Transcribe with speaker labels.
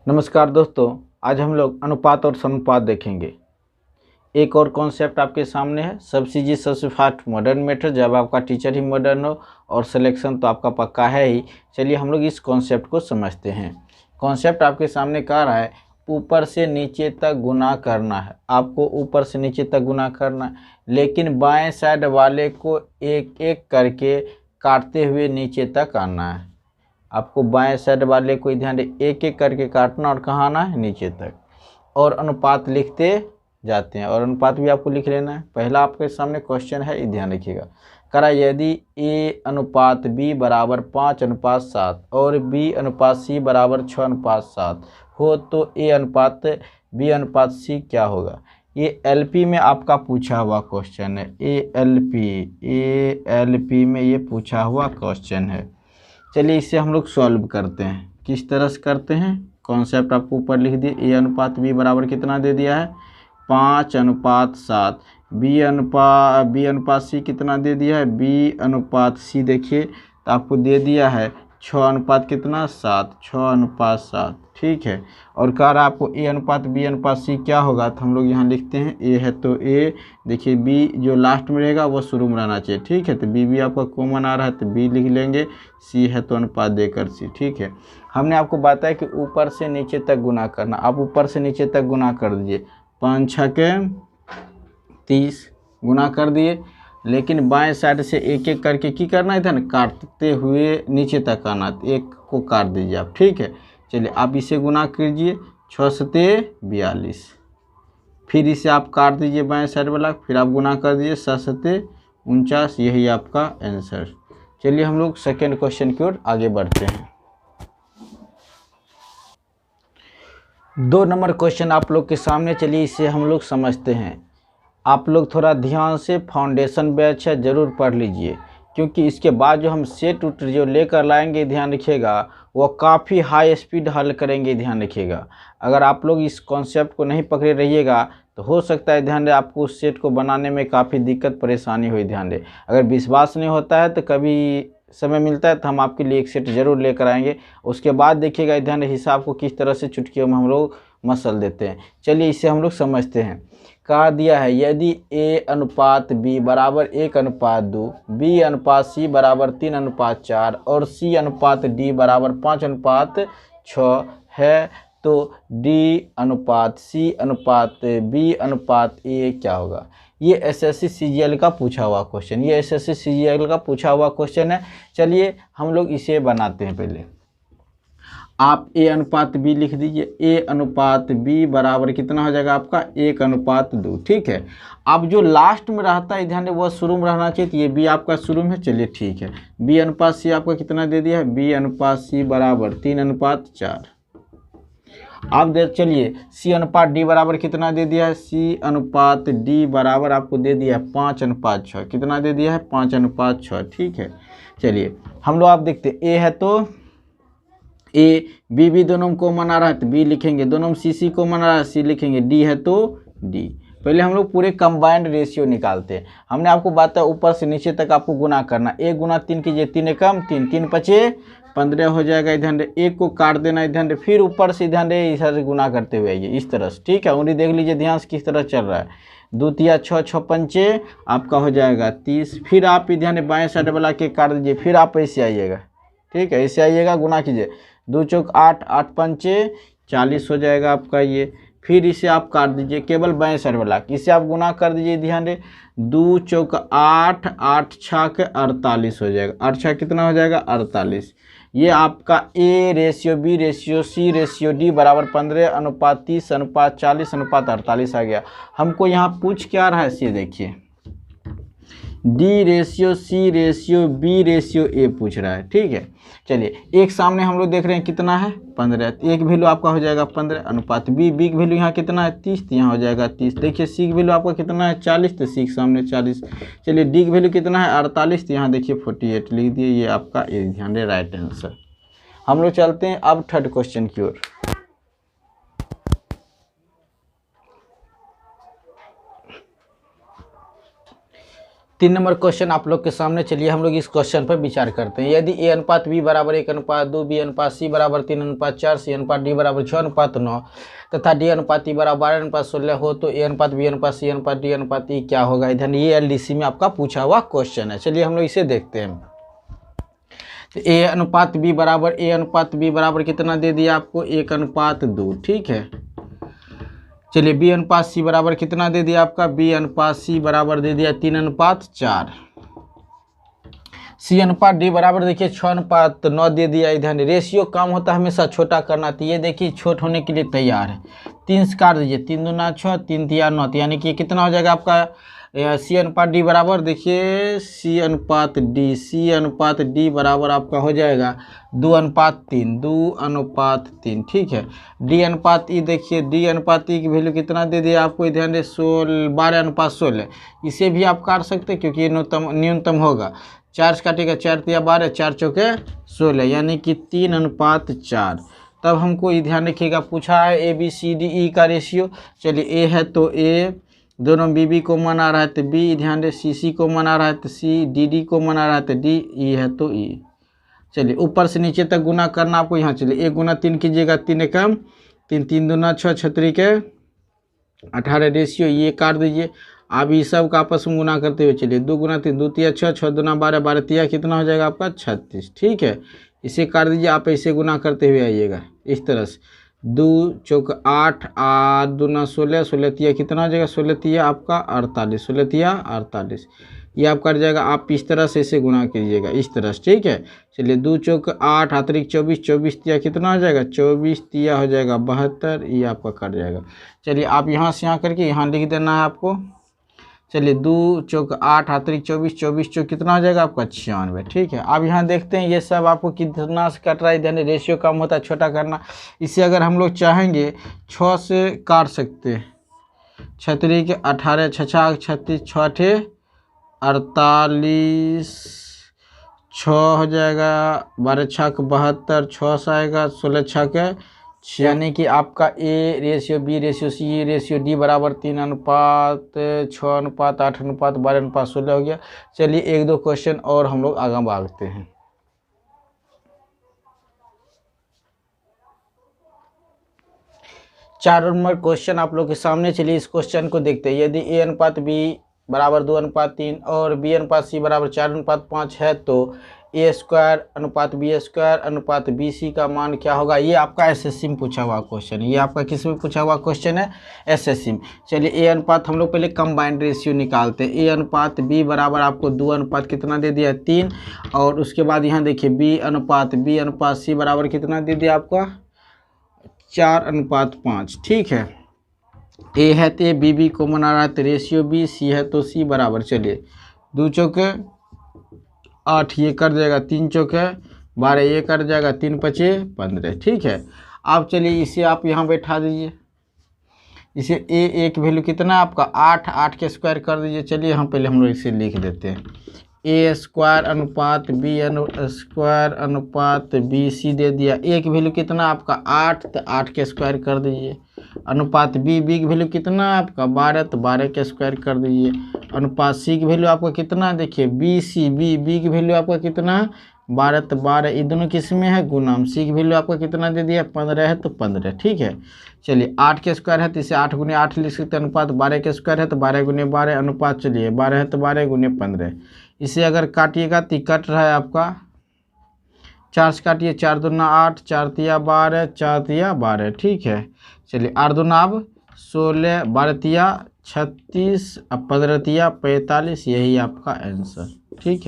Speaker 1: नमस्कार दोस्तों, आज हम लोग अनुपात और समानुपात देखेंगे। एक और कॉन्सेप्ट आपके सामने है। सब्सिडी सबसे फास्ट मॉडर्न मेथड, जब आपका टीचर ही मॉडर्न हो और सिलेक्शन तो आपका पक्का है ही। चलिए हम लोग इस कॉन्सेप्ट को समझते हैं। कॉन्सेप्ट आपके सामने कह रहा है ऊपर से नीचे तक गुना करना है। आपको ऊपर से नीचे तक गुना करना है, लेकिन बाएं साइड वाले को एक एक करके काटते हुए नीचे तक आना है। आपको बाएं साइड वाले को ध्यान दे, एक एक करके काटना और कहाँ आना है, नीचे तक। और अनुपात लिखते जाते हैं, और अनुपात भी आपको लिख लेना है। पहला आपके सामने क्वेश्चन है, ध्यान रखिएगा। करा यदि a अनुपात b बराबर 5:7 और b अनुपात c बराबर 6:7 हो तो a अनुपात b अनुपात c क्या होगा। ये LP में आपका पूछा हुआ क्वेश्चन है। ALP में ये पूछा हुआ क्वेश्चन है। चलिए इसे हम लोग सॉल्व करते हैं। किस तरह से करते हैं, कॉन्सेप्ट आपको ऊपर लिख दिए। a अनुपात b बराबर कितना दे दिया है, 5:7। b अनुपात c कितना दे दिया है, b अनुपात c देखिए तो आपको दे दिया है 6 अनुपात कितना, 7, 6:7। ठीक है। और कह रहा है आपको a अनुपात b अनुपात c क्या होगा, तो हम लोग यहाँ लिखते हैं a है तो a, देखिए b जो लास्ट में रहेगा वो शुरू में रहना चाहिए। ठीक है, तो b भी आपका कॉमन आ रहा है तो b लिख लेंगे, c है तो अनुपात देकर c। ठीक है। हमने आपको बताया कि ऊपर से नीचे तक गुना करना। आप ऊपर से नीचे तक गुना कर दीजिए, 5 6 के 30 गुना कर दिए, लेकिन बाएं साइड से एक एक करके की करना है था ना, काटते हुए नीचे तक आना। तो एक को काट दीजिए आप। ठीक है, चलिए आप इसे गुना कीजिए, 6 सते 42। फिर इसे आप काट दीजिए बाएं साइड वाला, फिर आप गुना कर दीजिए 7 सते 49। यही आपका आंसर। चलिए हम लोग सेकेंड क्वेश्चन की ओर आगे बढ़ते हैं। 2 नंबर क्वेश्चन आप लोग के सामने, चलिए इसे हम लोग समझते हैं। आप लोग थोड़ा ध्यान से फाउंडेशन बैच है ज़रूर पढ़ लीजिए, क्योंकि इसके बाद जो हम सेट उट जो लेकर लाएंगे, ध्यान रखिएगा, वो काफ़ी हाई स्पीड हल करेंगे। ध्यान रखिएगा, अगर आप लोग इस कॉन्सेप्ट को नहीं पकड़े रहिएगा तो हो सकता है ध्यान दे आपको उस सेट को बनाने में काफ़ी दिक्कत परेशानी हुई। ध्यान दे, अगर विश्वास नहीं होता है तो कभी समय मिलता है तो हम आपके लिए एक सेट ज़रूर लेकर आएंगे। उसके बाद देखिएगा ध्यान हिसाब को किस तरह से चुटकियों में हम लोग मसल देते हैं। चलिए इसे हम लोग समझते हैं। कहा दिया है यदि a अनुपात b बराबर 1:2, b अनुपात c बराबर 3:4 और c अनुपात d बराबर 5:6 है तो d अनुपात c अनुपात b अनुपात a क्या होगा। ये SSC CGL का पूछा हुआ क्वेश्चन, ये SSC CGL का पूछा हुआ क्वेश्चन है। चलिए हम लोग इसे बनाते हैं। पहले आप a अनुपात b लिख दीजिए। a अनुपात b बराबर कितना हो जाएगा आपका, 1:2। ठीक है। अब जो लास्ट में रहता है ध्यान दे वो शुरू में रहना चाहिए, तो ये b आपका शुरू में है। चलिए ठीक है, b अनुपात c आपका कितना दे दिया है, b अनुपात c बराबर 3:4। अब दे चलिए c अनुपात d बराबर कितना दे दिया है, c अनुपात d बराबर आपको दे दिया है 5:6। कितना दे दिया है, 5:6। ठीक है। चलिए हम लोग आप देखते हैं, a है तो ए, बी भी दोनों को मना रहा है तो बी लिखेंगे, दोनों सी सी को मना रहा है सी लिखेंगे, डी है तो डी। पहले हम लोग पूरे कंबाइंड रेशियो निकालते हैं। हमने आपको बताया ऊपर से नीचे तक आपको गुना करना। 1 गुना 3 कीजिए, 3 एकम 3, 3 पचे 15 हो जाएगा। ध्यान दे, एक को काट देना, ध्यान दे, फिर ऊपर से ध्यान दे इधर से गुना करते हुए आइए इस तरह से। ठीक है, उन्हें देख लीजिए ध्यान से किस तरह चल रहा है। 2 तिया 6, 6 पंचे आपका हो जाएगा 30। फिर आप ध्यान दे बाएँ साइड वाला के काट दीजिए, फिर आप ऐसे आइएगा। ठीक है, ऐसे आइएगा, गुना कीजिए, 2 चौक 8, 8 पंचे 40 हो जाएगा आपका ये। फिर इसे आप काट दीजिए केवल बाएं साइड वाला, इसे आप गुना कर दीजिए। ध्यान दे 2 चौक 8, 8 छक 48 हो जाएगा। 8 छक कितना हो जाएगा, 48। ये आपका a ratio b ratio c ratio d बराबर 15:30:40:48 आ गया। हमको यहाँ पूछ क्या रहा है, ये देखिए d ratio c ratio b ratio a पूछ रहा है। ठीक है। चलिए एक सामने हम लोग देख रहे हैं कितना है, 15। एक वैल्यू आपका हो जाएगा 15 अनुपात b। b की वैल्यू यहाँ कितना है, 30, तो यहाँ हो जाएगा 30। देखिए c की वैल्यू आपका कितना है, 40, तो c के सामने 40। चलिए d की वैल्यू कितना है, 48, तो यहाँ देखिए 48 लिख दिए। ये आपका एक ध्यान दे राइट आंसर। हम लोग चलते हैं अब थर्ड क्वेश्चन की ओर। 3 नंबर क्वेश्चन आप लोग के सामने, चलिए हम लोग इस क्वेश्चन पर विचार करते हैं। यदि a अनुपात b बराबर 1 अनुपात 2, b अनुपात c बराबर 3 अनुपात 4, c अनुपात d बराबर 6 अनुपात 9 तथा d अनुपात e बराबर 12 अनुपात 16 हो तो a अनुपात b अनुपात c अनुपात d अनुपात e क्या होगा। इधर ये LDC में आपका पूछा हुआ क्वेश्चन है। चलिए हम लोग इसे देखते हैं। तो a अनुपात b बराबर कितना दे दिया आपको, 1 अनुपात 2, ठीक है। चलिए b अनुपात c बराबर कितना दे दिया आपका, b अनुपात c बराबर दे दिया 3 अनुपात 4। c अनुपात d बराबर देखिए 6 अनुपात 9 दे दिया। इधर रेशियो कम होता है हमेशा छोटा करना, तो ये देखिए छोट होने के लिए तैयार है। 3 से काट दीजिए, 3 दूना 6, 3 तिया 9, यानी कि कितना हो जाएगा आपका c अनुपात d बराबर देखिए c अनुपात d बराबर आपका हो जाएगा 2 अनुपात 3, ठीक है। d अनुपात e देखिए d अनुपात e की वैल्यू कितना दे दिया आपको, ध्यान दे 12 अनुपात 16। इसे भी आप काट सकते हैं क्योंकि ये न्यूनतम होगा। 4 से काटेगा, 4 तिया 12, 4 चौके 16, यानी कि 3 अनुपात 4। तब हमको ये ध्यान रखिएगा पूछा है ABCDE का रेशियो। चलिए a है तो a, दोनों BB को मना रहा है तो B, ध्यान दे CC को मना रहा है तो C, DD को मना रहा है तो D, E है तो E। चलिए ऊपर से नीचे तक गुना करना आपको। यहाँ चलिए 1 गुना 3 कीजिएगा, 3 एकम 3, 3 दूना 6, 6 त्रिक 18 रेशियो ये काट दीजिए। अब ये सब का आपस में गुना करते हुए चलिए 2 गुना 3, 2 तिया 6, 6 दूना 12, 12 तिया कितना हो जाएगा आपका 36, ठीक है। इसे काट दीजिए, आप ऐसे गुना करते हुए आइएगा इस तरह से। 2 चौक 8, 8 दूना 16, 16 तिया कितना हो जाएगा, 16 तिया आपका 48, 16 तिया 48, ये आप कट जाएगा। आप इस तरह से इसे गुना कीजिएगा इस तरह से, ठीक है। चलिए 2 चौक 8, 8 24, 24 तिया कितना हो जाएगा, 24 तिया हो जाएगा 72, ये आपका कट जाएगा। चलिए आप यहाँ से यहाँ करके यहाँ लिख देना है आपको। चलिए 2 चौक 8, 8 24, 24 चौक कितना हो जाएगा आपका 96, ठीक है। अब यहाँ देखते हैं ये सब आपको कितना से कट रहा है। यानी रेशियो कम होता है छोटा करना। इसे अगर हम लोग चाहेंगे 6 से काट सकते हैं। 6 त्रिक 18, 6 36, 6 48, 6 हो जाएगा, 12 6 72, 6 से आएगा 16 6, यानी कि आपका A ratio B ratio C ratio D बराबर 3 अनुपात 6 अनुपात 8 अनुपात 12 अनुपात 16 हो गया। चलिए 1-2 क्वेश्चन और हम लोग आगे बढ़ते हैं। चार नंबर क्वेश्चन आप लोग के सामने, चलिए इस क्वेश्चन को देखते हैं। यदि A अनुपात B बराबर 2 अनुपात 3 और B अनुपात C बराबर 4 अनुपात 5 है तो A स्क्वायर अनुपात B स्क्वायर अनुपात BC का मान क्या होगा। ये आपका SSC में पूछा हुआ क्वेश्चन है। ये आपका किस में पूछा हुआ क्वेश्चन है, SSC में। चलिए A अनुपात हम लोग पहले कंबाइंड रेशियो निकालते हैं। A अनुपात B बराबर आपको 2 अनुपात कितना दे दिया 3, और उसके बाद यहाँ देखिए B अनुपात C बराबर कितना दे दिया आपका 4 अनुपात 5, ठीक है। A है तो BB को मना रहा है तो रेशियो B, C है तो C बराबर, चलिए 2 चौके 8 ये कर जाएगा, 3 चौके 12 ये कर जाएगा, 3 पचे 15, ठीक है। अब चलिए इसे आप यहाँ बैठा दीजिए। इसे A की वैल्यू कितना है आपका 8, 8 के स्क्वायर कर दीजिए। चलिए यहाँ पहले हम लोग इसे लिख देते हैं। A स्क्वायर अनुपात B स्क्वायर अनुपात BC दे दिया। A की वैल्यू कितना आपका 8, तो 8 के स्क्वायर कर दीजिए। अनुपात B की वैल्यू कितना आपका 12, तो 12 के स्क्वायर कर दीजिए। अनुपात C की वैल्यू आपका कितना देखिए B की वैल्यू आपका कितना 12, तो 12, ये दोनों किस में है गुणाम। C की वैल्यू आपका कितना दे दिया 15 है तो 15, ठीक है। चलिए 8 के स्क्वायर है तो इसे 8 गुने 8 लिख सकते हैं। अनुपात 12 के स्क्वायर है तो 12 गुने 12, अनुपात चलिए 12 है तो 12 गुने 15। इसे अगर काटिएगा तो कट रहा है आपका 4 से काटिए, 4 दूना 8, 4 तिया 12, 4 तिया 12, ठीक है। चलिए 8 दूना अब 16, 12 तिया 36, अब 15 तिया 45, यही आपका आंसर, ठीक है।